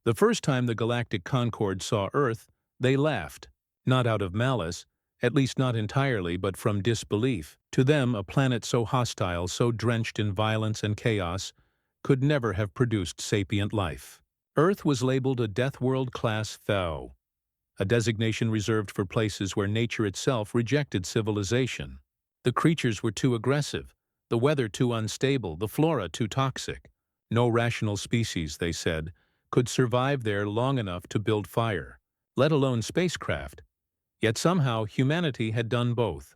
The first time the Galactic Concord saw Earth, they laughed. Not out of malice, at least not entirely, but from disbelief. To them, a planet so hostile, so drenched in violence and chaos, could never have produced sapient life. Earth was labeled a Death World Class FEW, a designation reserved for places where nature itself rejected civilization. The creatures were too aggressive, the weather too unstable, the flora too toxic. No rational species, they said, could survive there long enough to build fire, let alone spacecraft. Yet somehow humanity had done both.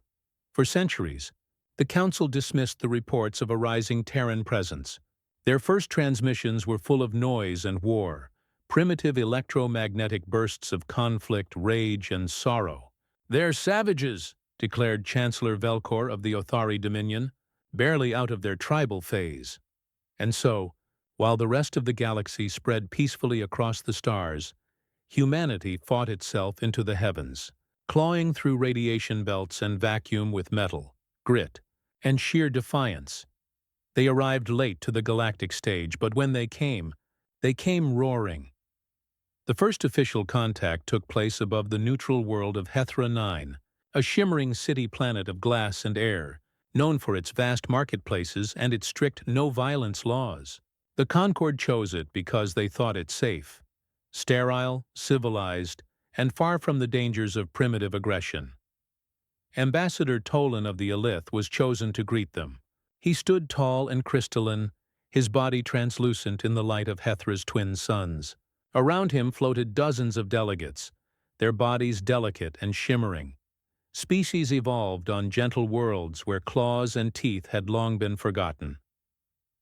For centuries, the Council dismissed the reports of a rising Terran presence. Their first transmissions were full of noise and war, primitive electromagnetic bursts of conflict, rage, and sorrow. "They're savages," declared Chancellor Velcor of the Othari Dominion, barely out of their tribal phase. And so, while the rest of the galaxy spread peacefully across the stars, humanity fought itself into the heavens, clawing through radiation belts and vacuum with metal, grit, and sheer defiance. They arrived late to the galactic stage, but when they came roaring. The first official contact took place above the neutral world of Hethra 9, a shimmering city planet of glass and air, known for its vast marketplaces and its strict no-violence laws. The Concord chose it because they thought it safe, sterile, civilized, and far from the dangers of primitive aggression. Ambassador Tolan of the Elith was chosen to greet them. He stood tall and crystalline, his body translucent in the light of Hethra's twin suns. Around him floated dozens of delegates, their bodies delicate and shimmering. Species evolved on gentle worlds where claws and teeth had long been forgotten.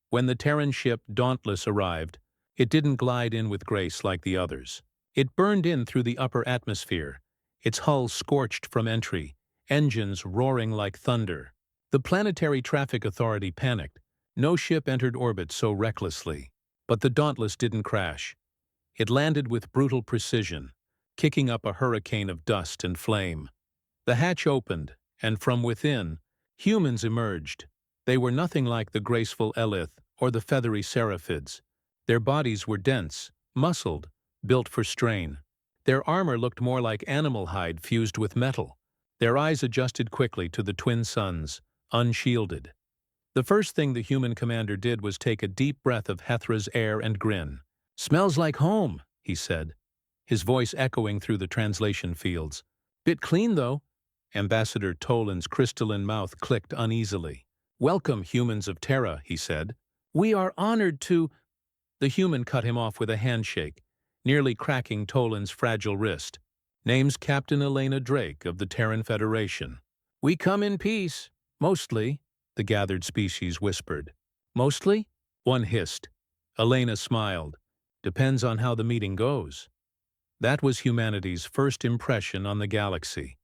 When the Terran ship Dauntless arrived, it didn't glide in with grace like the others. It burned in through the upper atmosphere, its hull scorched from entry, engines roaring like thunder. The Planetary Traffic Authority panicked. No ship entered orbit so recklessly. But the Dauntless didn't crash. It landed with brutal precision, kicking up a hurricane of dust and flame. The hatch opened, and from within, humans emerged. They were nothing like the graceful Elith or the feathery Seraphids. Their bodies were dense, muscled, built for strain. Their armor looked more like animal hide fused with metal. Their eyes adjusted quickly to the twin suns, unshielded. The first thing the human commander did was take a deep breath of Hethra's air and grin. "Smells like home," he said, his voice echoing through the translation fields. "Bit clean, though." Ambassador Tolan's crystalline mouth clicked uneasily. "Welcome, humans of Terra," he said. "We are honored to—" The human cut him off with a handshake, nearly cracking Tolan's fragile wrist. "Name's Captain Elena Drake of the Terran Federation." "We come in peace, mostly," the gathered species whispered. "Mostly?" one hissed. Elena smiled. "Depends on how the meeting goes." That was humanity's first impression on the galaxy.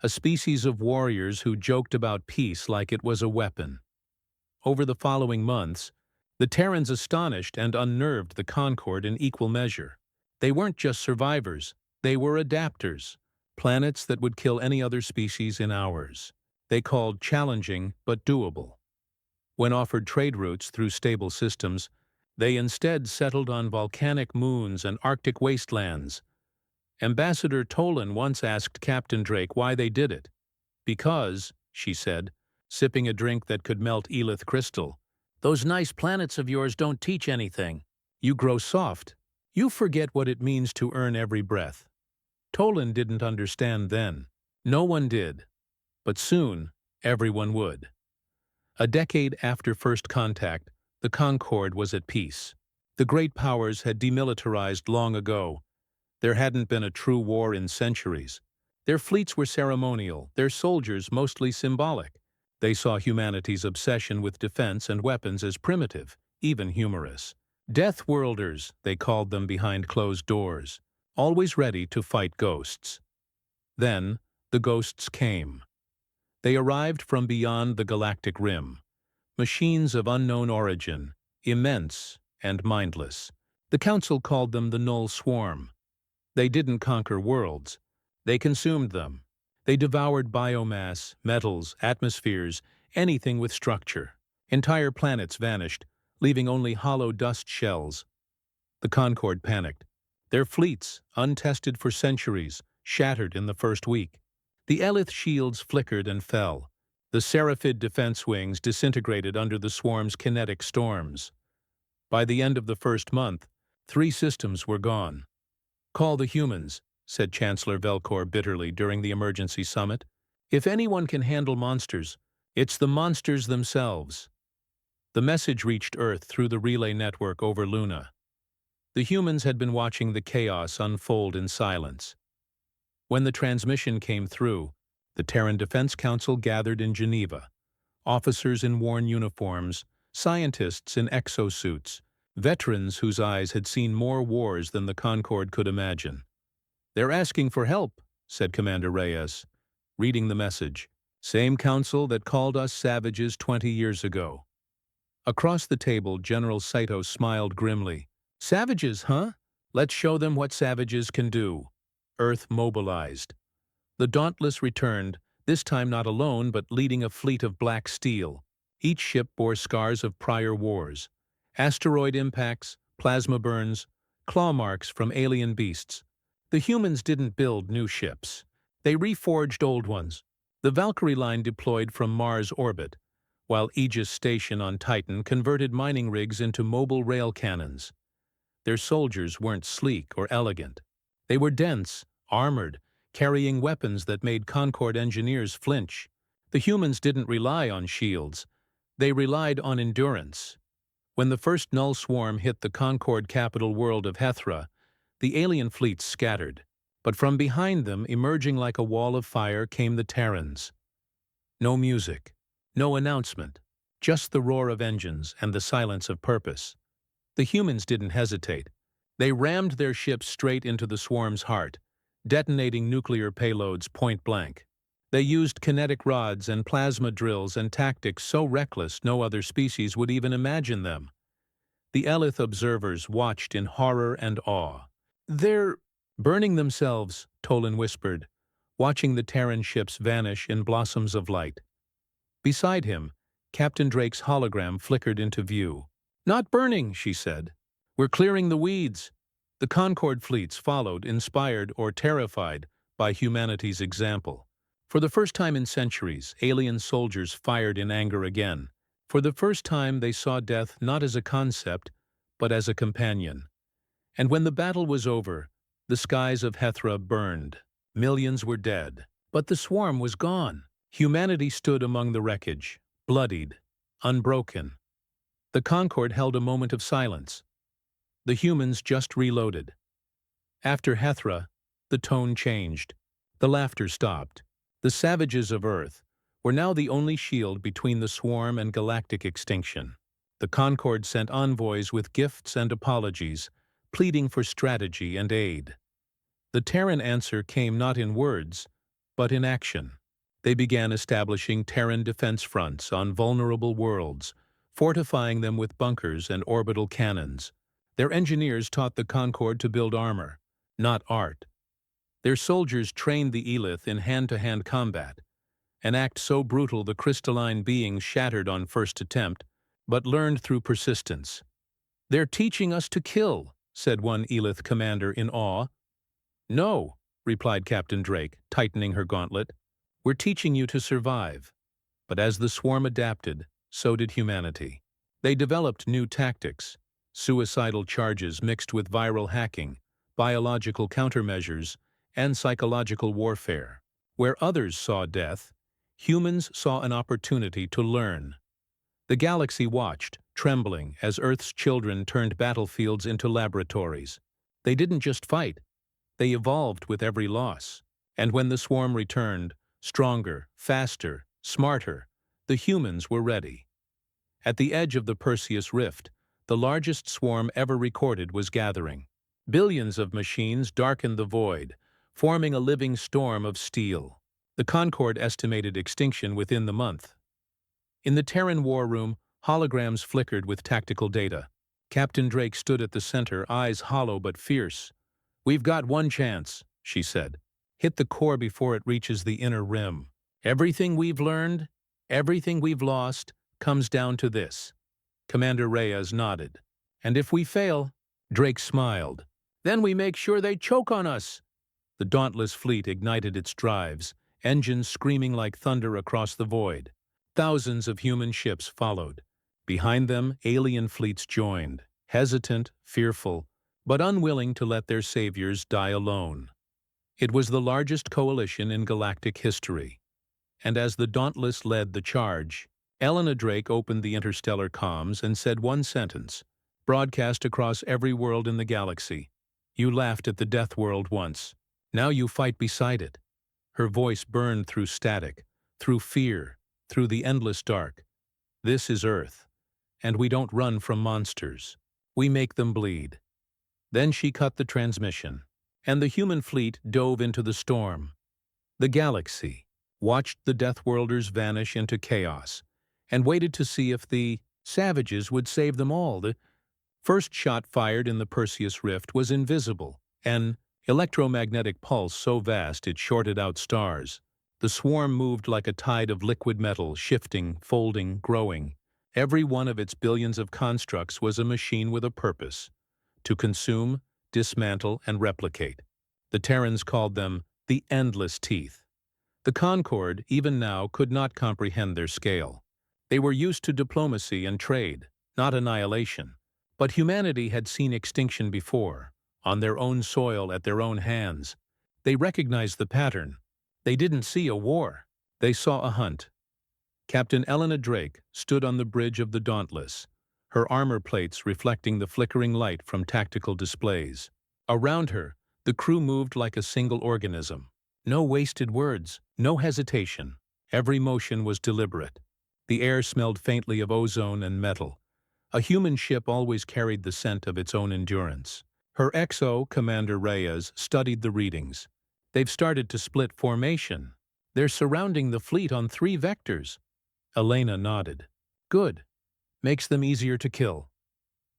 A species of warriors who joked about peace like it was a weapon. Over the following months, the Terrans astonished and unnerved the Concord in equal measure. They weren't just survivors, they were adapters, planets that would kill any other species in hours. They called challenging but doable. When offered trade routes through stable systems, they instead settled on volcanic moons and Arctic wastelands. Ambassador Tolan once asked Captain Drake why they did it. "Because," she said, sipping a drink that could melt Elith crystal, "those nice planets of yours don't teach anything. You grow soft. You forget what it means to earn every breath." Tolan didn't understand then. No one did. But soon, everyone would. A decade after first contact, the Concord was at peace. The great powers had demilitarized long ago. There hadn't been a true war in centuries. Their fleets were ceremonial, their soldiers mostly symbolic. They saw humanity's obsession with defense and weapons as primitive, even humorous. Deathworlders, they called them behind closed doors, always ready to fight ghosts. Then, the ghosts came. They arrived from beyond the galactic rim, machines of unknown origin, immense and mindless. The Council called them the Null Swarm. They didn't conquer worlds. They consumed them. They devoured biomass, metals, atmospheres, anything with structure. Entire planets vanished, leaving only hollow dust shells. The Concord panicked. Their fleets, untested for centuries, shattered in the first week. The Elith shields flickered and fell. The Seraphid defense wings disintegrated under the swarm's kinetic storms. By the end of the first month, 3 systems were gone. "Call the humans," said Chancellor Velcor bitterly during the emergency summit. "If anyone can handle monsters, it's the monsters themselves." The message reached Earth through the relay network over Luna. The humans had been watching the chaos unfold in silence. When the transmission came through, the Terran Defense Council gathered in Geneva. Officers in worn uniforms, scientists in exosuits, veterans whose eyes had seen more wars than the Concord could imagine. "They're asking for help," said Commander Reyes, reading the message. "Same council that called us savages 20 years ago." Across the table, General Saito smiled grimly. "Savages, huh? Let's show them what savages can do." Earth mobilized. The Dauntless returned, this time not alone but leading a fleet of black steel. Each ship bore scars of prior wars. Asteroid impacts, plasma burns, claw marks from alien beasts. The humans didn't build new ships. They reforged old ones. The Valkyrie line deployed from Mars orbit, while Aegis Station on Titan converted mining rigs into mobile rail cannons. Their soldiers weren't sleek or elegant. They were dense, armored, carrying weapons that made Concord engineers flinch. The humans didn't rely on shields. They relied on endurance. When the first null swarm hit the Concord capital world of Hethra, the alien fleets scattered. But from behind them, emerging like a wall of fire, came the Terrans. No music, no announcement, just the roar of engines and the silence of purpose. The humans didn't hesitate. They rammed their ships straight into the swarm's heart, detonating nuclear payloads point blank. They used kinetic rods and plasma drills and tactics so reckless no other species would even imagine them. The Elith observers watched in horror and awe. "They're burning themselves," Tolan whispered, watching the Terran ships vanish in blossoms of light. Beside him, Captain Drake's hologram flickered into view. "Not burning," she said. "We're clearing the weeds." The Concord fleets followed, inspired or terrified by humanity's example. For the first time in centuries, alien soldiers fired in anger again. For the first time, they saw death not as a concept, but as a companion. And when the battle was over, the skies of Hethra burned. Millions were dead. But the swarm was gone. Humanity stood among the wreckage, bloodied, unbroken. The Concord held a moment of silence. The humans just reloaded. After Hethra, the tone changed. The laughter stopped. The savages of Earth were now the only shield between the swarm and galactic extinction. The Concord sent envoys with gifts and apologies, pleading for strategy and aid. The Terran answer came not in words, but in action. They began establishing Terran defense fronts on vulnerable worlds, fortifying them with bunkers and orbital cannons. Their engineers taught the Concord to build armor, not art. Their soldiers trained the Elith in hand-to-hand combat, an act so brutal the crystalline beings shattered on first attempt, but learned through persistence. "They're teaching us to kill," said one Elith commander in awe. "No," replied Captain Drake, tightening her gauntlet. "We're teaching you to survive." But as the swarm adapted, so did humanity. They developed new tactics, suicidal charges mixed with viral hacking, biological countermeasures, and psychological warfare. Where others saw death, humans saw an opportunity to learn. The galaxy watched, trembling, as Earth's children turned battlefields into laboratories. They didn't just fight. They evolved with every loss. And when the swarm returned, stronger, faster, smarter, the humans were ready. At the edge of the Perseus Rift, the largest swarm ever recorded was gathering. Billions of machines darkened the void, forming a living storm of steel. The Concord estimated extinction within the month. In the Terran war room, holograms flickered with tactical data. Captain Drake stood at the center, eyes hollow but fierce. "We've got one chance," she said. "Hit the core before it reaches the inner rim. Everything we've learned, everything we've lost, comes down to this." Commander Reyes nodded. "And if we fail?" Drake smiled. Then we make sure they choke on us." The dauntless fleet ignited its drives, engines screaming like thunder across the void. Thousands of human ships followed. Behind them, alien fleets joined, hesitant, fearful, but unwilling to let their saviors die alone. It was the largest coalition in galactic history, and as the Dauntless led the charge, Elena Drake opened the interstellar comms and said one sentence, broadcast across every world in the galaxy. "You laughed at the Death World once. Now you fight beside it." Her voice burned through static, through fear, through the endless dark. "This is Earth, and we don't run from monsters. We make them bleed." Then she cut the transmission, and the human fleet dove into the storm. The galaxy watched the Deathworlders vanish into chaos, and waited to see if the savages would save them all. The first shot fired in the Perseus Rift was invisible, an electromagnetic pulse so vast it shorted out stars. The swarm moved like a tide of liquid metal, shifting, folding, growing. Every one of its billions of constructs was a machine with a purpose: to consume, dismantle, and replicate. The Terrans called them the Endless Teeth. The Concord, even now, could not comprehend their scale. They were used to diplomacy and trade, not annihilation. But humanity had seen extinction before, on their own soil, at their own hands. They recognized the pattern. They didn't see a war. They saw a hunt. Captain Elena Drake stood on the bridge of the Dauntless, her armor plates reflecting the flickering light from tactical displays. Around her, the crew moved like a single organism. No wasted words, no hesitation. Every motion was deliberate. The air smelled faintly of ozone and metal. A human ship always carried the scent of its own endurance. Her XO, Commander Reyes, studied the readings. "They've started to split formation. They're surrounding the fleet on 3 vectors." Elena nodded. "Good. Makes them easier to kill."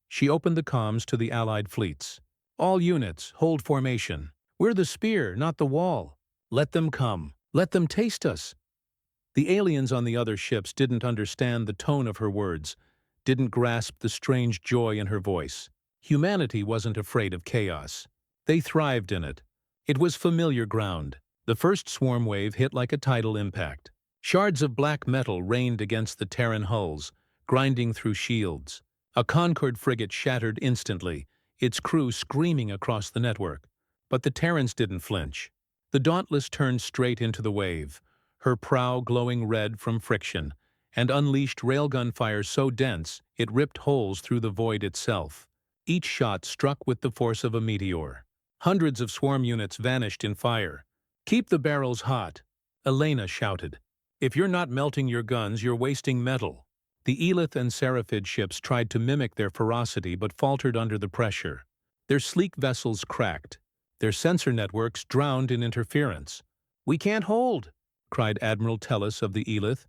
She opened the comms to the Allied fleets. "All units, hold formation. We're the spear, not the wall. Let them come. Let them taste us." The aliens on the other ships didn't understand the tone of her words, didn't grasp the strange joy in her voice. Humanity wasn't afraid of chaos. They thrived in it. It was familiar ground. The first swarm wave hit like a tidal impact. Shards of black metal rained against the Terran hulls, grinding through shields. A Concord frigate shattered instantly, its crew screaming across the network. But the Terrans didn't flinch. The Dauntless turned straight into the wave, her prow glowing red from friction, and unleashed railgun fire so dense it ripped holes through the void itself. Each shot struck with the force of a meteor. Hundreds of swarm units vanished in fire. "Keep the barrels hot," Elena shouted. "If you're not melting your guns, you're wasting metal." The Elith and Seraphid ships tried to mimic their ferocity but faltered under the pressure. Their sleek vessels cracked. Their sensor networks drowned in interference. "We can't hold," cried Admiral Tellus of the Elith.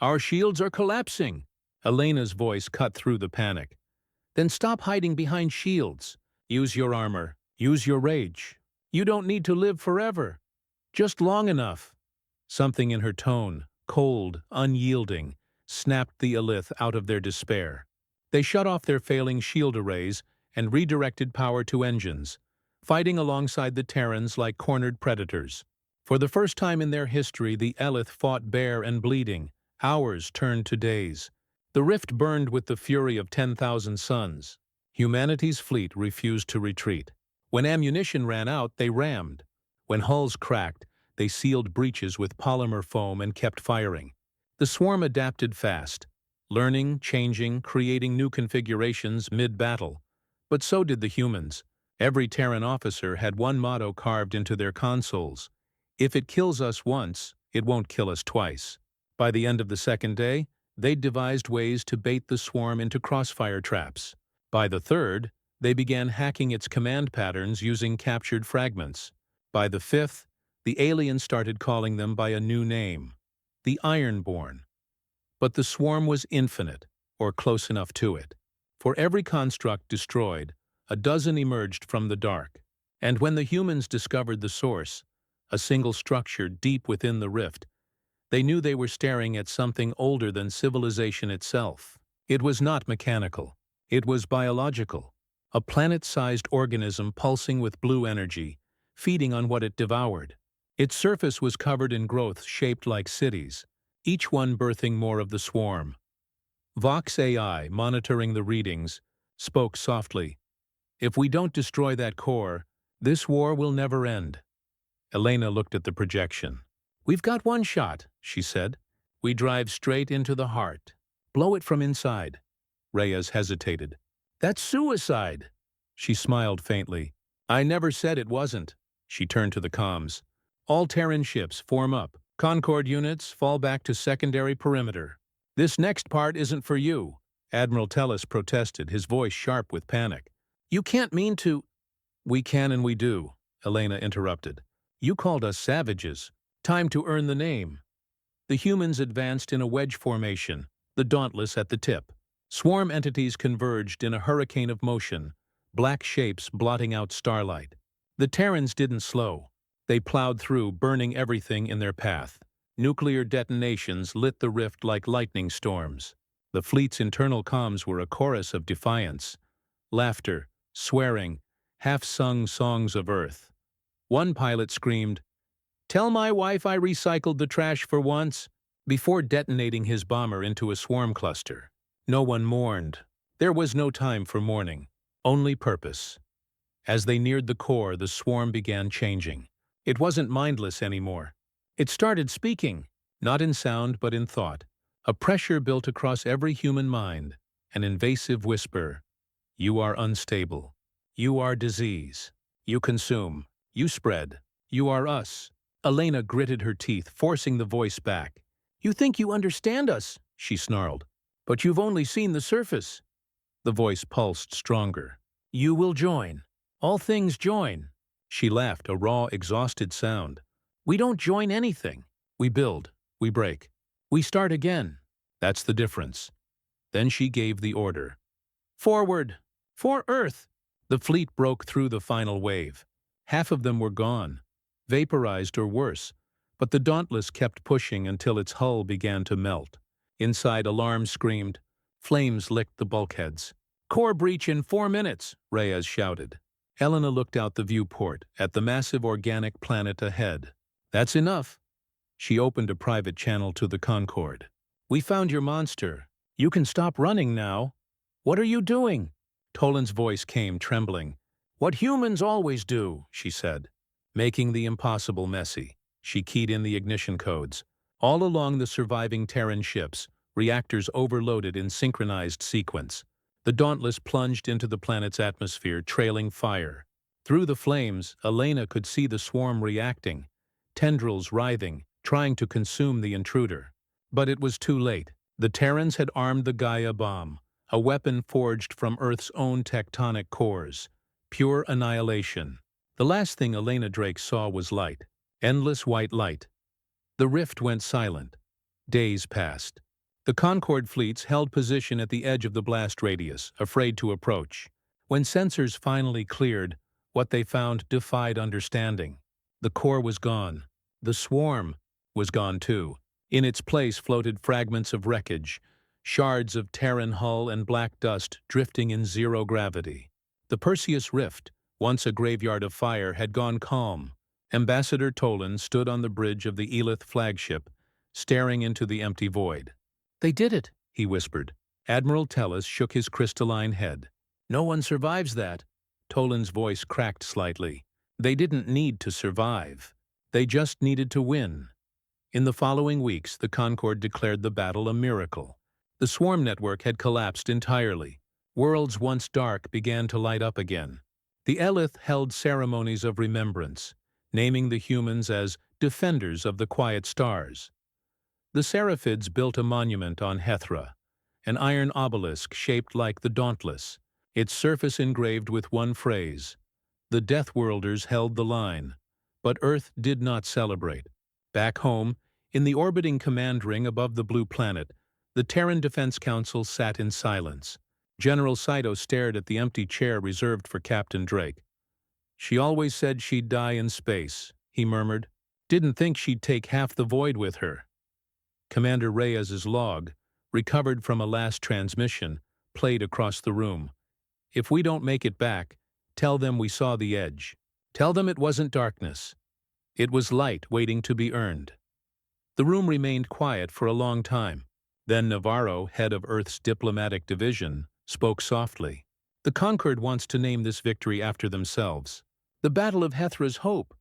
"Our shields are collapsing." Elena's voice cut through the panic. "Then stop hiding behind shields. Use your armor. Use your rage. You don't need to live forever. Just long enough." Something in her tone, cold, unyielding, snapped the Elith out of their despair. They shut off their failing shield arrays and redirected power to engines, fighting alongside the Terrans like cornered predators. For the first time in their history, the Elith fought bare and bleeding. Hours turned to days. The rift burned with the fury of 10,000 suns. Humanity's fleet refused to retreat. When ammunition ran out, they rammed. When hulls cracked, they sealed breaches with polymer foam and kept firing. The swarm adapted fast, learning, changing, creating new configurations mid-battle. But so did the humans. Every Terran officer had one motto carved into their consoles: "If it kills us once, it won't kill us twice." By the end of the second day, they'd devised ways to bait the swarm into crossfire traps. By the third, they began hacking its command patterns using captured fragments. By the fifth, the aliens started calling them by a new name: the Ironborn. But the swarm was infinite, or close enough to it. For every construct destroyed, a dozen emerged from the dark. And when the humans discovered the source, a single structure deep within the rift, they knew they were staring at something older than civilization itself. It was not mechanical. It was biological. a planet-sized organism pulsing with blue energy, feeding on what it devoured. Its surface was covered in growths shaped like cities, each one birthing more of the swarm. Vox AI, monitoring the readings, spoke softly. "If we don't destroy that core, this war will never end." Elena looked at the projection. "We've got one shot," she said. "We drive straight into the heart. Blow it from inside." Reyes hesitated. "That's suicide." She smiled faintly. "I never said it wasn't." She turned to the comms. "All Terran ships, form up. Concord units, fall back to secondary perimeter." "This next part isn't for you," Admiral Tellis protested, his voice sharp with panic. "You can't mean to—" "We can and we do," Elena interrupted. "You called us savages. Time to earn the name." The humans advanced in a wedge formation, the Dauntless at the tip. Swarm entities converged in a hurricane of motion, black shapes blotting out starlight. The Terrans didn't slow. They plowed through, burning everything in their path. Nuclear detonations lit the rift like lightning storms. The fleet's internal comms were a chorus of defiance. Laughter, swearing, half-sung songs of Earth. One pilot screamed, "Tell my wife I recycled the trash for once," before detonating his bomber into a swarm cluster. No one mourned. There was no time for mourning, only purpose. As they neared the core, the swarm began changing. It wasn't mindless anymore. It started speaking, not in sound but in thought. A pressure built across every human mind, an invasive whisper. "You are unstable. You are disease. You consume. You spread. You are us." Elena gritted her teeth, forcing the voice back. "You think you understand us," she snarled. "But you've only seen the surface." The voice pulsed stronger. "You will join. All things join." She laughed, a raw, exhausted sound. "We don't join anything. We build. We break. We start again. That's the difference." Then she gave the order. "Forward! For Earth!" The fleet broke through the final wave. Half of them were gone, vaporized or worse, but the Dauntless kept pushing until its hull began to melt. Inside, alarms screamed. Flames licked the bulkheads. "Core breach in 4 minutes!" Reyes shouted. Elena looked out the viewport at the massive organic planet ahead. "That's enough." She opened a private channel to the Concorde. "We found your monster. You can stop running now." "What are you doing?" Toland's voice came, trembling. "What humans always do," she said. "Making the impossible messy." She keyed in the ignition codes. All along the surviving Terran ships, reactors overloaded in synchronized sequence. The Dauntless plunged into the planet's atmosphere, trailing fire. Through the flames, Elena could see the swarm reacting, tendrils writhing, trying to consume the intruder. But it was too late. The Terrans had armed the Gaia bomb, a weapon forged from Earth's own tectonic cores. Pure annihilation. The last thing Elena Drake saw was light. Endless white light. The rift went silent. Days passed. The Concorde fleets held position at the edge of the blast radius, afraid to approach. When sensors finally cleared, what they found defied understanding. The core was gone. The swarm was gone too. In its place floated fragments of wreckage, shards of Terran hull and black dust drifting in zero gravity. The Perseus Rift, once a graveyard of fire, had gone calm. Ambassador Toland stood on the bridge of the Elith flagship, staring into the empty void. "They did it," he whispered. Admiral Tellis shook his crystalline head. "No one survives that." Toland's voice cracked slightly. "They didn't need to survive. They just needed to win." In the following weeks, the Concorde declared the battle a miracle. The swarm network had collapsed entirely. Worlds once dark began to light up again. The Elith held ceremonies of remembrance, naming the humans as defenders of the quiet stars. The Seraphids built a monument on Hethra, an iron obelisk shaped like the Dauntless, its surface engraved with one phrase. The Deathworlders held the line, but Earth did not celebrate. Back home, in the orbiting command ring above the blue planet, the Terran Defense Council sat in silence. General Saito stared at the empty chair reserved for Captain Drake. "She always said she'd die in space," he murmured. "Didn't think she'd take half the void with her." Commander Reyes's log, recovered from a last transmission, played across the room. If we don't make it back, tell them we saw the edge. Tell them it wasn't darkness. It was light waiting to be earned." The room remained quiet for a long time. Then Navarro, head of Earth's diplomatic division, spoke softly. "The conquered wants to name this victory after themselves. The Battle of Hethra's Hope."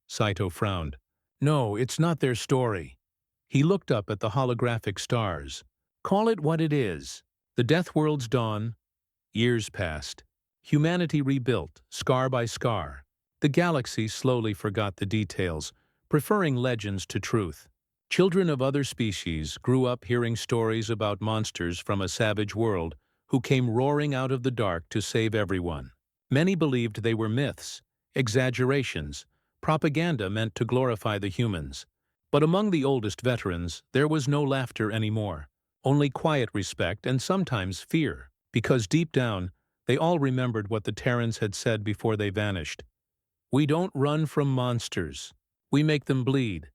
Saito frowned. "No, it's not their story." He looked up at the holographic stars. "Call it what it is. The Deathworld's dawn." Years passed. Humanity rebuilt, scar by scar. The galaxy slowly forgot the details, preferring legends to truth. Children of other species grew up hearing stories about monsters from a savage world who came roaring out of the dark to save everyone. Many believed they were myths, exaggerations, propaganda meant to glorify the humans. But among the oldest veterans, there was no laughter anymore, only quiet respect and sometimes fear, because deep down, they all remembered what the Terrans had said before they vanished. "We don't run from monsters. We make them bleed."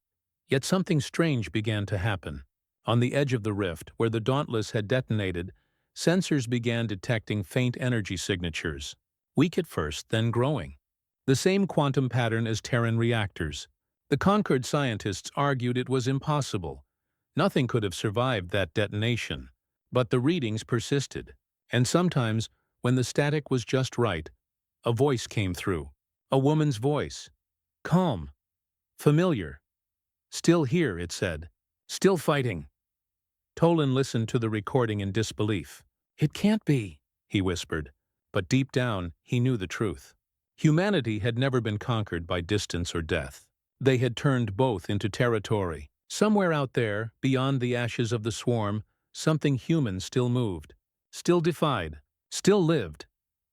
Yet something strange began to happen. On the edge of the rift, where the Dauntless had detonated, sensors began detecting faint energy signatures. Weak at first, then growing. The same quantum pattern as Terran reactors. The conquered scientists argued it was impossible. Nothing could have survived that detonation. But the readings persisted. And sometimes, when the static was just right, a voice came through. A woman's voice. Calm. Familiar. "Still here," it said. "Still fighting." Tolan listened to the recording in disbelief. "It can't be," he whispered. But deep down, he knew the truth. Humanity had never been conquered by distance or death. They had turned both into territory. Somewhere out there, beyond the ashes of the swarm, something human still moved, still defied, still lived.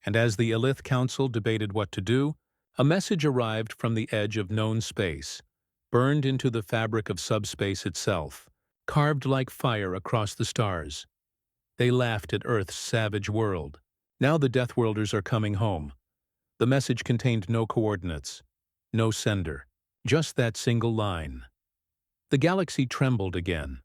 And as the Elith Council debated what to do, a message arrived from the edge of known space, burned into the fabric of subspace itself, carved like fire across the stars. They laughed at Earth's savage world. "Now the Deathworlders are coming home." The message contained no coordinates, no sender, just that single line. The galaxy trembled again.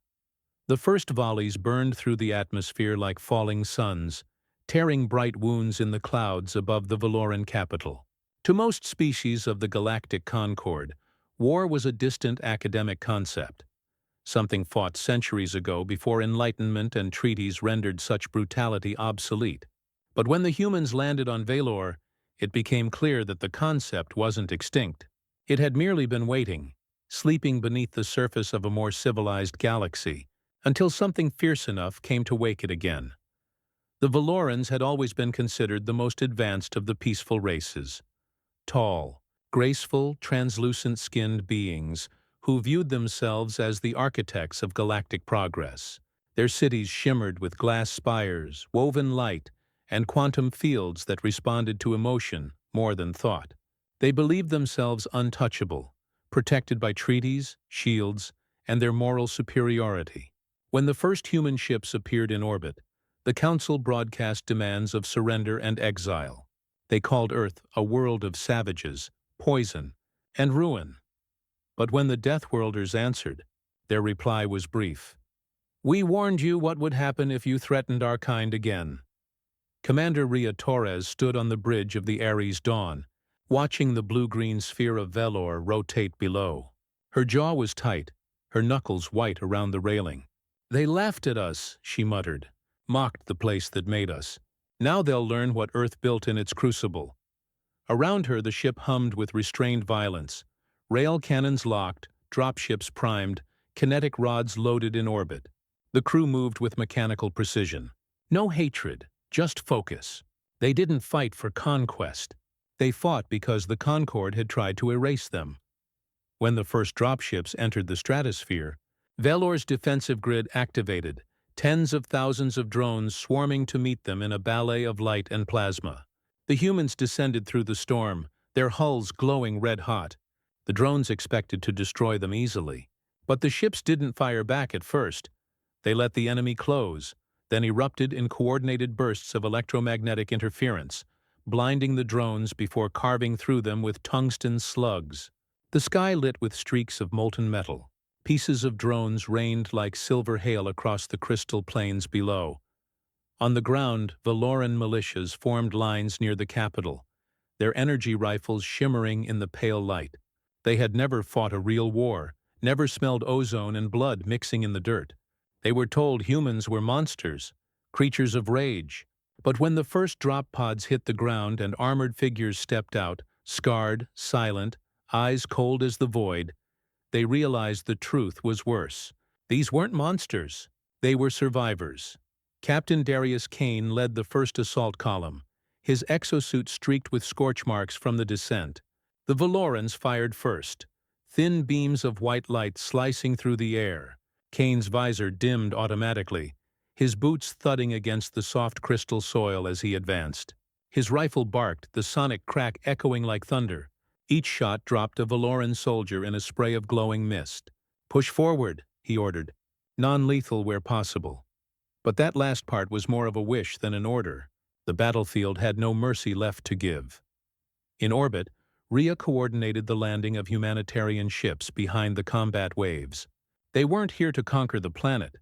The first volleys burned through the atmosphere like falling suns, tearing bright wounds in the clouds above the Valoran capital. To most species of the Galactic Concord, war was a distant academic concept, something fought centuries ago before enlightenment and treaties rendered such brutality obsolete. But when the humans landed on Valor, it became clear that the concept wasn't extinct. It had merely been waiting, sleeping beneath the surface of a more civilized galaxy, until something fierce enough came to wake it again. The Valorans had always been considered the most advanced of the peaceful races. Tall, graceful, translucent-skinned beings who viewed themselves as the architects of galactic progress. Their cities shimmered with glass spires, woven light, and quantum fields that responded to emotion more than thought. They believed themselves untouchable, protected by treaties, shields, and their moral superiority. When the first human ships appeared in orbit, the Council broadcast demands of surrender and exile. They called Earth a world of savages, poison, and ruin. But when the Deathworlders answered, their reply was brief. "We warned you what would happen if you threatened our kind again." Commander Ria Torres stood on the bridge of the Ares Dawn, watching the blue-green sphere of Velor rotate below. Her jaw was tight, her knuckles white around the railing. "They laughed at us," she muttered, "mocked the place that made us. Now they'll learn what Earth built in its crucible." Around her the ship hummed with restrained violence. Rail cannons locked, dropships primed, kinetic rods loaded in orbit. The crew moved with mechanical precision. No hatred, just focus. They didn't fight for conquest. They fought because the Concord had tried to erase them. When the first dropships entered the stratosphere, Velor's defensive grid activated, tens of thousands of drones swarming to meet them in a ballet of light and plasma. The humans descended through the storm, their hulls glowing red-hot. The drones expected to destroy them easily. But the ships didn't fire back at first. They let the enemy close, then erupted in coordinated bursts of electromagnetic interference, blinding the drones before carving through them with tungsten slugs. The sky lit with streaks of molten metal. Pieces of drones rained like silver hail across the crystal plains below. On the ground, Valoran militias formed lines near the capital, their energy rifles shimmering in the pale light. They had never fought a real war, never smelled ozone and blood mixing in the dirt. They were told humans were monsters, creatures of rage. But when the first drop pods hit the ground and armored figures stepped out, scarred, silent, eyes cold as the void, they realized the truth was worse. These weren't monsters. They were survivors. Captain Darius Kane led the first assault column, his exosuit streaked with scorch marks from the descent. The Valorans fired first, thin beams of white light slicing through the air. Kane's visor dimmed automatically, his boots thudding against the soft crystal soil as he advanced. His rifle barked, the sonic crack echoing like thunder. Each shot dropped a Valoran soldier in a spray of glowing mist. "Push forward," he ordered. "Non-lethal where possible." But that last part was more of a wish than an order. The battlefield had no mercy left to give. In orbit, Rhea coordinated the landing of humanitarian ships behind the combat waves. They weren't here to conquer the planet.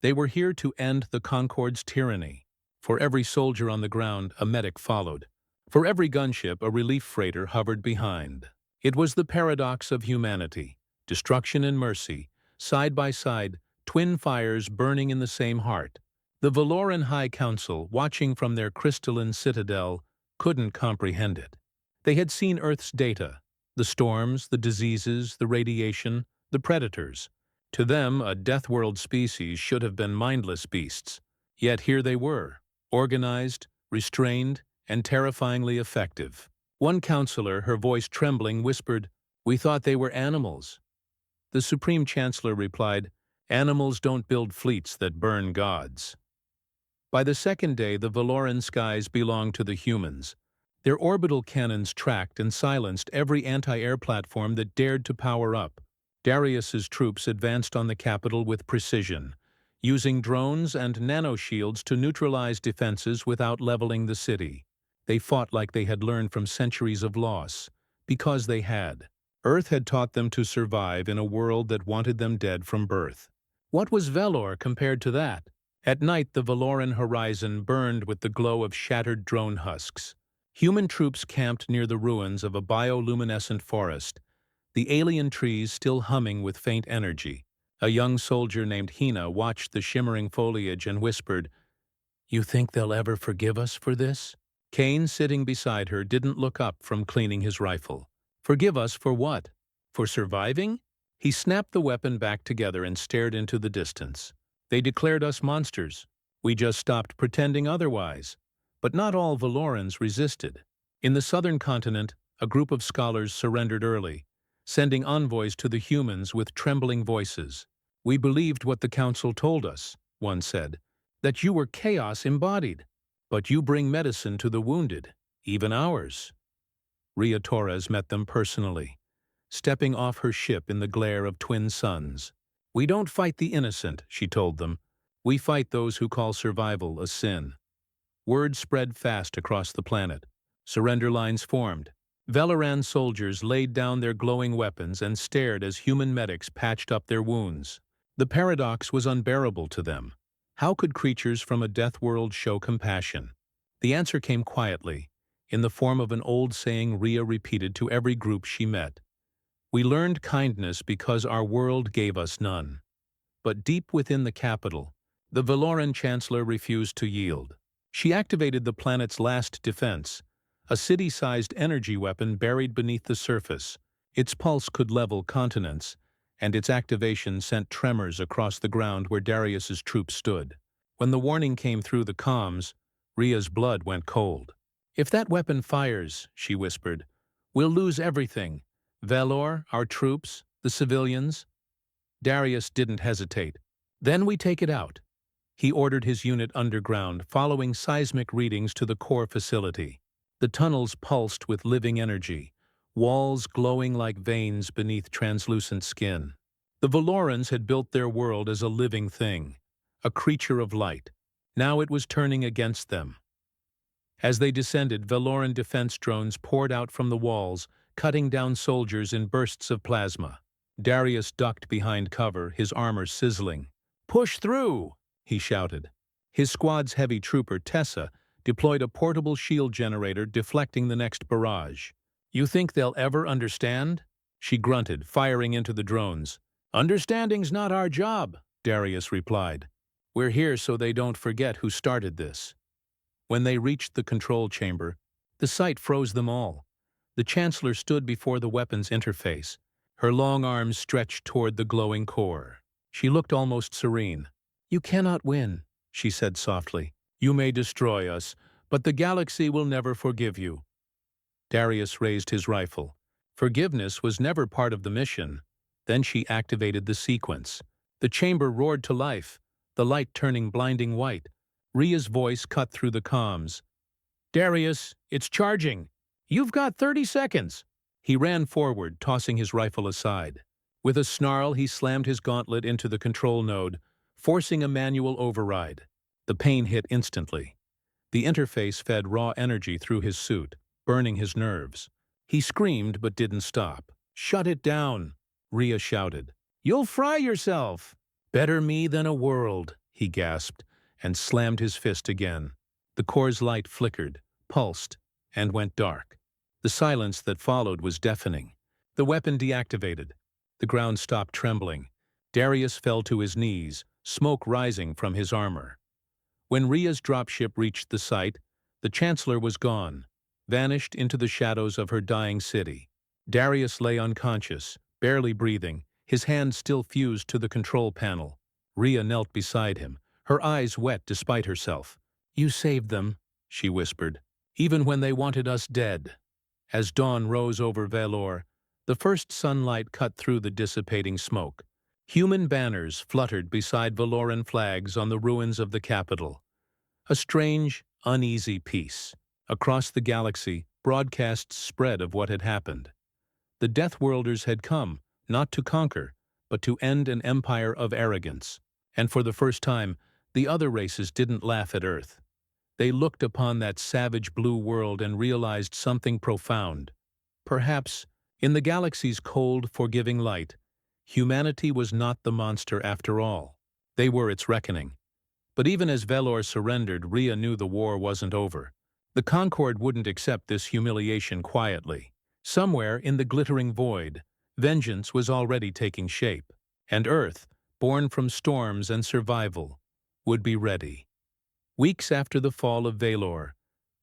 They were here to end the Concorde's tyranny. For every soldier on the ground, a medic followed. For every gunship, a relief freighter hovered behind. It was the paradox of humanity, destruction and mercy, side by side, twin fires burning in the same heart. The Valoran High Council, watching from their crystalline citadel, couldn't comprehend it. They had seen Earth's data, the storms, the diseases, the radiation, the predators. To them, a Deathworld species should have been mindless beasts. Yet here they were, organized, restrained, and terrifyingly effective. One counselor, her voice trembling, whispered, "We thought they were animals." The Supreme Chancellor replied, "Animals don't build fleets that burn gods." By the second day, the Valoran skies belonged to the humans. Their orbital cannons tracked and silenced every anti-air platform that dared to power up. Darius's troops advanced on the capital with precision, using drones and nanoshields to neutralize defenses without leveling the city. They fought like they had learned from centuries of loss, because they had. Earth had taught them to survive in a world that wanted them dead from birth. What was Velor compared to that? At night, the Valoran horizon burned with the glow of shattered drone husks. Human troops camped near the ruins of a bioluminescent forest, the alien trees still humming with faint energy. A young soldier named Hina watched the shimmering foliage and whispered, "You think they'll ever forgive us for this?" Kane, sitting beside her, didn't look up from cleaning his rifle. "Forgive us for what? For surviving?" He snapped the weapon back together and stared into the distance. "They declared us monsters. We just stopped pretending otherwise." But not all Valorans resisted. In the southern continent, a group of scholars surrendered early, sending envoys to the humans with trembling voices. "We believed what the council told us," one said, "that you were chaos embodied. But you bring medicine to the wounded, even ours." Rhea Torres met them personally, stepping off her ship in the glare of twin suns. "We don't fight the innocent," she told them. "We fight those who call survival a sin." Word spread fast across the planet. Surrender lines formed. Valoran soldiers laid down their glowing weapons and stared as human medics patched up their wounds. The paradox was unbearable to them. How could creatures from a death world show compassion? The answer came quietly, in the form of an old saying Rhea repeated to every group she met. "We learned kindness because our world gave us none." But deep within the capital, the Valoran Chancellor refused to yield. She activated the planet's last defense, a city-sized energy weapon buried beneath the surface. Its pulse could level continents, and its activation sent tremors across the ground where Darius's troops stood. When the warning came through the comms, Rhea's blood went cold. "If that weapon fires," she whispered, "we'll lose everything. Valor, our troops, the civilians." Darius didn't hesitate. "Then we take it out." He ordered his unit underground, following seismic readings to the core facility. The tunnels pulsed with living energy, walls glowing like veins beneath translucent skin. The Valorans had built their world as a living thing, a creature of light. Now it was turning against them. As they descended, Valoran defense drones poured out from the walls, cutting down soldiers in bursts of plasma. Darius ducked behind cover, his armor sizzling. "Push through!" he shouted. His squad's heavy trooper, Tessa, deployed a portable shield generator deflecting the next barrage. "You think they'll ever understand?" she grunted, firing into the drones. "Understanding's not our job," Darius replied. "We're here so they don't forget who started this." When they reached the control chamber, the sight froze them all. The Chancellor stood before the weapon's interface, her long arms stretched toward the glowing core. She looked almost serene. "You cannot win," she said softly. "You may destroy us, but the galaxy will never forgive you." Darius raised his rifle. Forgiveness was never part of the mission. Then she activated the sequence. The chamber roared to life, the light turning blinding white. Rhea's voice cut through the comms. "Darius, it's charging. You've got 30 seconds." He ran forward, tossing his rifle aside. With a snarl, he slammed his gauntlet into the control node, forcing a manual override. The pain hit instantly. The interface fed raw energy through his suit, burning his nerves. He screamed but didn't stop. "Shut it down," Rhea shouted. "You'll fry yourself." "Better me than a world," he gasped, and slammed his fist again. The core's light flickered, pulsed, and went dark. The silence that followed was deafening. The weapon deactivated. The ground stopped trembling. Darius fell to his knees, smoke rising from his armor. When Rhea's dropship reached the site, the Chancellor was gone, vanished into the shadows of her dying city. Darius lay unconscious, barely breathing, his hand still fused to the control panel. Rhea knelt beside him, her eyes wet despite herself. "You saved them," she whispered, "even when they wanted us dead." As dawn rose over Velor, the first sunlight cut through the dissipating smoke. Human banners fluttered beside Veloran flags on the ruins of the capital. A strange, uneasy peace. Across the galaxy, broadcasts spread of what had happened. The Deathworlders had come, not to conquer, but to end an empire of arrogance. And for the first time, the other races didn't laugh at Earth. They looked upon that savage blue world and realized something profound. Perhaps, in the galaxy's cold, forgiving light, humanity was not the monster after all. They were its reckoning. But even as Velor surrendered, Rhea knew the war wasn't over. The Concord wouldn't accept this humiliation quietly. Somewhere in the glittering void, vengeance was already taking shape, and Earth, born from storms and survival, would be ready. Weeks after the fall of Velor,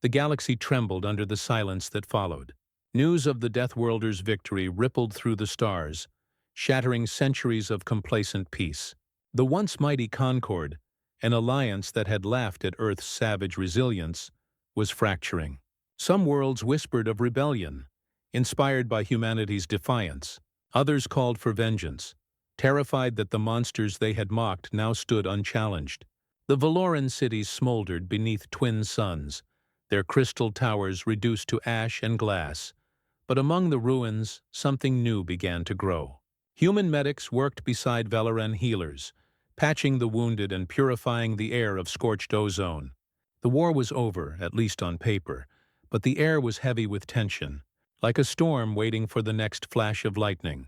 the galaxy trembled under the silence that followed. News of the Deathworlders' victory rippled through the stars, shattering centuries of complacent peace. The once mighty Concord, an alliance that had laughed at Earth's savage resilience, was fracturing. Some worlds whispered of rebellion, inspired by humanity's defiance. Others called for vengeance, terrified that the monsters they had mocked now stood unchallenged. The Veloran cities smoldered beneath twin suns, their crystal towers reduced to ash and glass. But among the ruins, something new began to grow. Human medics worked beside Veloran healers, patching the wounded and purifying the air of scorched ozone. The war was over, at least on paper, but the air was heavy with tension, like a storm waiting for the next flash of lightning.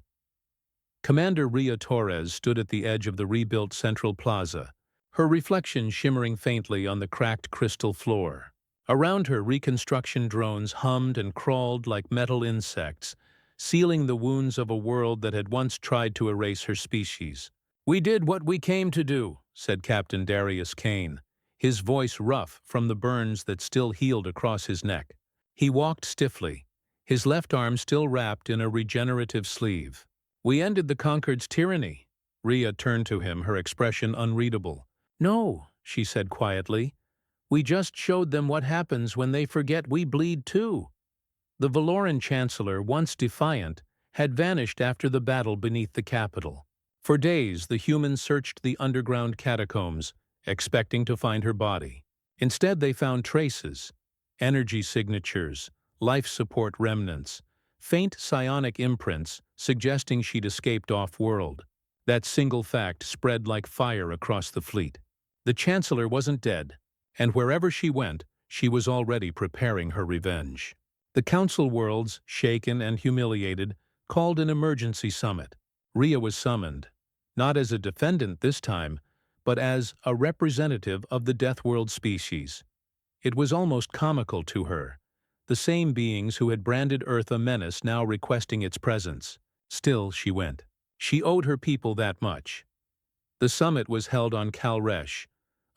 Commander Rhea Torres stood at the edge of the rebuilt Central Plaza, her reflection shimmering faintly on the cracked crystal floor. Around her, reconstruction drones hummed and crawled like metal insects, sealing the wounds of a world that had once tried to erase her species. "We did what we came to do," said Captain Darius Kane, his voice rough from the burns that still healed across his neck. He walked stiffly, his left arm still wrapped in a regenerative sleeve. "We ended the Concord's tyranny." Rhea turned to him, her expression unreadable. "No," she said quietly. "We just showed them what happens when they forget we bleed too." The Veloran Chancellor, once defiant, had vanished after the battle beneath the capital. For days, the humans searched the underground catacombs, expecting to find her body. Instead, they found traces, energy signatures, life support remnants, faint psionic imprints suggesting she'd escaped off-world. That single fact spread like fire across the fleet. The Chancellor wasn't dead, and wherever she went, she was already preparing her revenge. The Council worlds, shaken and humiliated, called an emergency summit. Rhea was summoned, not as a defendant this time, but as a representative of the Deathworld species. It was almost comical to her. The same beings who had branded Earth a menace now requesting its presence. Still, she went. She owed her people that much. The summit was held on Calresh,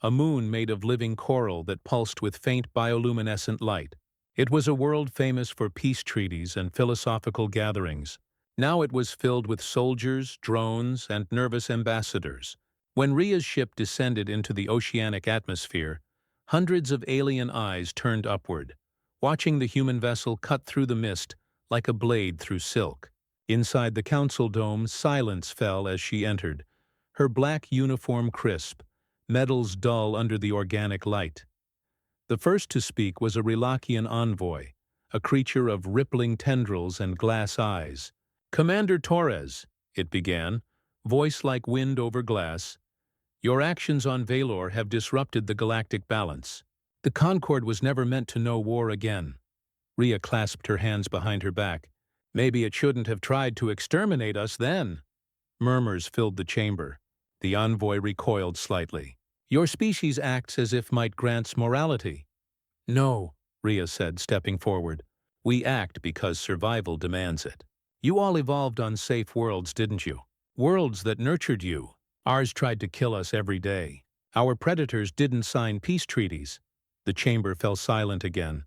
a moon made of living coral that pulsed with faint bioluminescent light. It was a world famous for peace treaties and philosophical gatherings. Now it was filled with soldiers, drones, and nervous ambassadors. When Rhea's ship descended into the oceanic atmosphere, hundreds of alien eyes turned upward, watching the human vessel cut through the mist like a blade through silk. Inside the council dome, silence fell as she entered, her black uniform crisp, metals dull under the organic light. The first to speak was a Relachian envoy, a creature of rippling tendrils and glass eyes. "Commander Torres," it began, voice like wind over glass, "your actions on Valor have disrupted the galactic balance. The Concord was never meant to know war again." Rhea clasped her hands behind her back. "Maybe it shouldn't have tried to exterminate us then." Murmurs filled the chamber. The envoy recoiled slightly. "Your species acts as if might grants morality." "No," Rhea said, stepping forward. "We act because survival demands it. You all evolved on safe worlds, didn't you? Worlds that nurtured you. Ours tried to kill us every day. Our predators didn't sign peace treaties." The chamber fell silent again,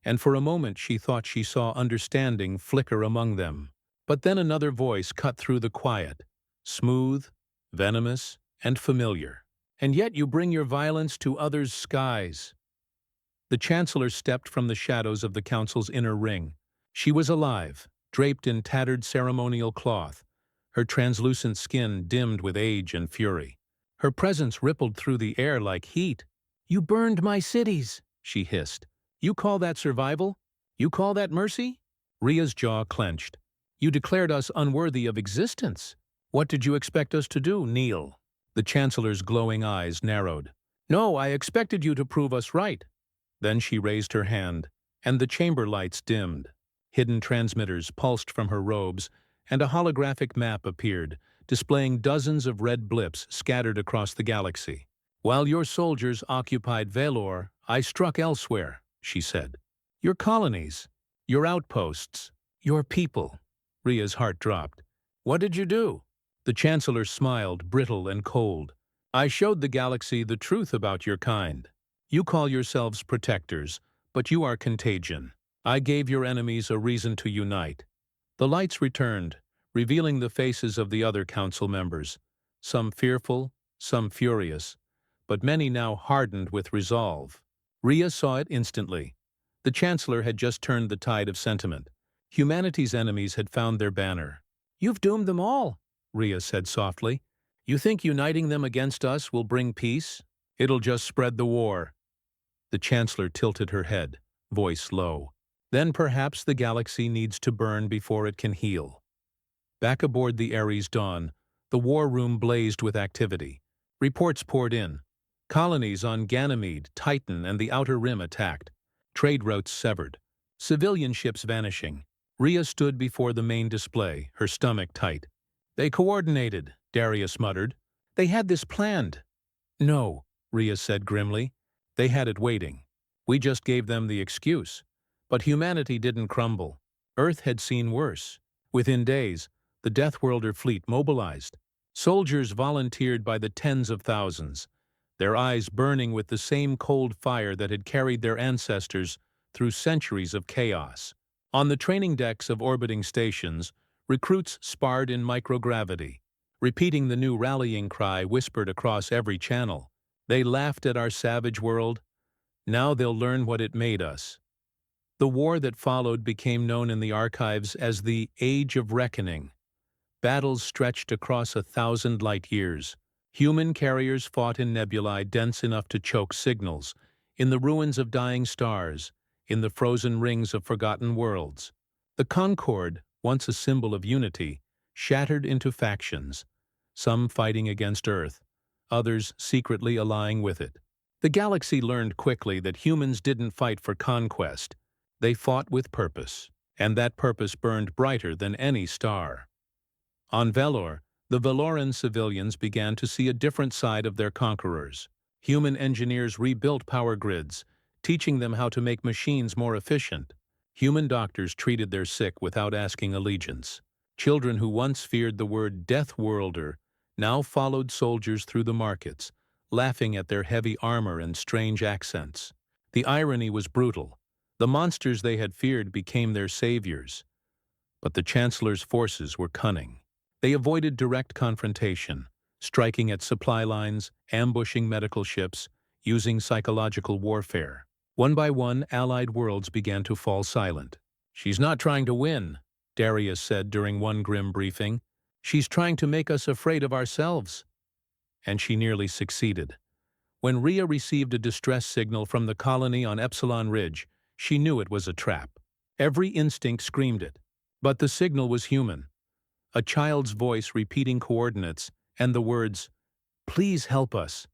and for a moment she thought she saw understanding flicker among them. But then another voice cut through the quiet, smooth, venomous, and familiar. "And yet you bring your violence to others' skies." The Chancellor stepped from the shadows of the Council's inner ring. She was alive, draped in tattered ceremonial cloth, her translucent skin dimmed with age and fury. Her presence rippled through the air like heat. "You burned my cities," she hissed. "You call that survival? You call that mercy?" Rhea's jaw clenched. "You declared us unworthy of existence. What did you expect us to do, kneel?" The Chancellor's glowing eyes narrowed. "No, I expected you to prove us right." Then she raised her hand, and the chamber lights dimmed. Hidden transmitters pulsed from her robes, and a holographic map appeared, displaying dozens of red blips scattered across the galaxy. "While your soldiers occupied Valor, I struck elsewhere," she said. "Your colonies, your outposts, your people." Rhea's heart dropped. "What did you do?" The Chancellor smiled, brittle and cold. "I showed the galaxy the truth about your kind. You call yourselves protectors, but you are contagion. I gave your enemies a reason to unite." The lights returned, revealing the faces of the other council members, some fearful, some furious, but many now hardened with resolve. Rhea saw it instantly. The Chancellor had just turned the tide of sentiment. Humanity's enemies had found their banner. "You've doomed them all," Rhea said softly. "You think uniting them against us will bring peace? It'll just spread the war." The Chancellor tilted her head, voice low. "Then perhaps the galaxy needs to burn before it can heal." Back aboard the Ares Dawn, the war room blazed with activity. Reports poured in. Colonies on Ganymede, Titan, and the Outer Rim attacked. Trade routes severed. Civilian ships vanishing. Rhea stood before the main display, her stomach tight. "They coordinated," Darius muttered. "They had this planned." "No," Rhea said grimly. "They had it waiting. We just gave them the excuse." But humanity didn't crumble. Earth had seen worse. Within days, the Deathworlder fleet mobilized. Soldiers volunteered by the tens of thousands, their eyes burning with the same cold fire that had carried their ancestors through centuries of chaos. On the training decks of orbiting stations, recruits sparred in microgravity, repeating the new rallying cry whispered across every channel. They laughed at our savage world. Now they'll learn what it made us. The war that followed became known in the archives as the Age of Reckoning. Battles stretched across 1,000 light years. Human carriers fought in nebulae dense enough to choke signals, in the ruins of dying stars, in the frozen rings of forgotten worlds. The Concord, once a symbol of unity, shattered into factions, some fighting against Earth, others secretly allying with it. The galaxy learned quickly that humans didn't fight for conquest. They fought with purpose, and that purpose burned brighter than any star. On Velor, The Valoran civilians began to see a different side of their conquerors. Human engineers rebuilt power grids, teaching them how to make machines more efficient. Human doctors treated their sick without asking allegiance. Children who once feared the word Deathworlder now followed soldiers through the markets, laughing at their heavy armor and strange accents. The irony was brutal. The monsters they had feared became their saviors. But the Chancellor's forces were cunning. They avoided direct confrontation, striking at supply lines, ambushing medical ships, using psychological warfare. One by one, allied worlds began to fall silent. "She's not trying to win," Darius said during one grim briefing. "She's trying to make us afraid of ourselves." And she nearly succeeded. When Rhea received a distress signal from the colony on Epsilon Ridge, she knew it was a trap. Every instinct screamed it. But the signal was human. A child's voice repeating coordinates and the words, "Please help us."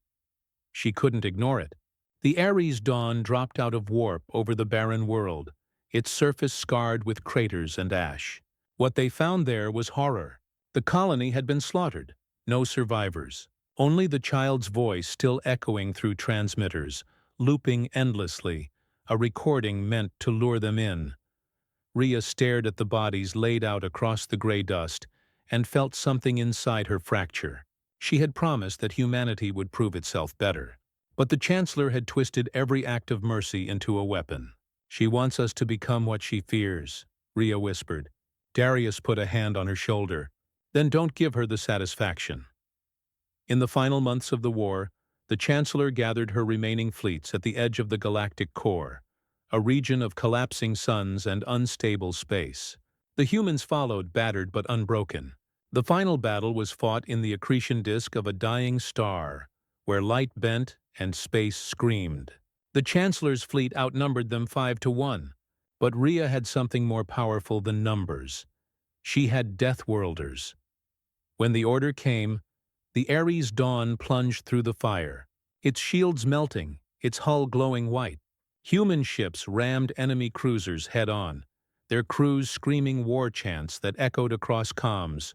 She couldn't ignore it. The Ares dawn dropped out of warp over the barren world, its surface scarred with craters and ash. What they found there was horror. The colony had been slaughtered. No survivors. Only the child's voice still echoing through transmitters, looping endlessly, a recording meant to lure them in. Rhea stared at the bodies laid out across the gray dust and felt something inside her fracture. She had promised that humanity would prove itself better. But the Chancellor had twisted every act of mercy into a weapon. "She wants us to become what she fears," Rhea whispered. Darius put a hand on her shoulder. "Then don't give her the satisfaction." In the final months of the war, the Chancellor gathered her remaining fleets at the edge of the galactic core, a region of collapsing suns and unstable space. The humans followed, battered but unbroken. The final battle was fought in the accretion disk of a dying star, where light bent and space screamed. The Chancellor's fleet outnumbered them 5-1, but Rhea had something more powerful than numbers. She had Deathworlders. When the order came, the Ares dawn plunged through the fire, its shields melting, its hull glowing white. Human ships rammed enemy cruisers head-on, their crews screaming war chants that echoed across comms.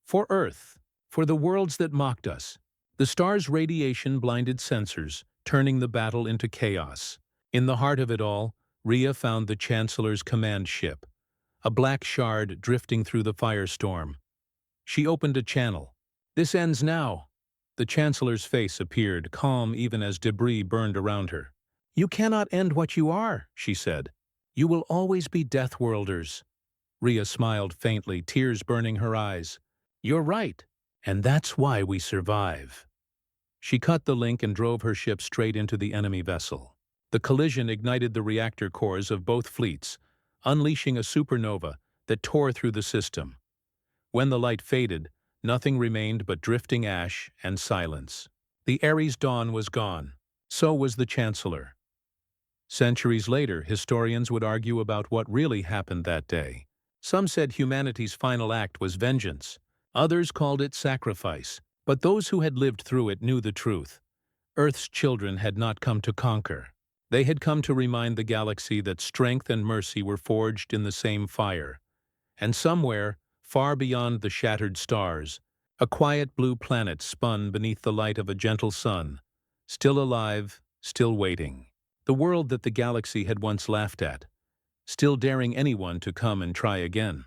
"For Earth, for the worlds that mocked us." The star's radiation blinded sensors, turning the battle into chaos. In the heart of it all, Rhea found the Chancellor's command ship, a black shard drifting through the firestorm. She opened a channel. "This ends now." The Chancellor's face appeared, calm even as debris burned around her. "You cannot end what you are," she said. "You will always be Deathworlders." Rhea smiled faintly, tears burning her eyes. "You're right, and that's why we survive." She cut the link and drove her ship straight into the enemy vessel. The collision ignited the reactor cores of both fleets, unleashing a supernova that tore through the system. When the light faded, nothing remained but drifting ash and silence. The Ares dawn was gone. So was the Chancellor. Centuries later, historians would argue about what really happened that day. Some said humanity's final act was vengeance. Others called it sacrifice. But those who had lived through it knew the truth. Earth's children had not come to conquer. They had come to remind the galaxy that strength and mercy were forged in the same fire. And somewhere, far beyond the shattered stars, a quiet blue planet spun beneath the light of a gentle sun, still alive, still waiting. The world that the galaxy had once laughed at, still daring anyone to come and try again.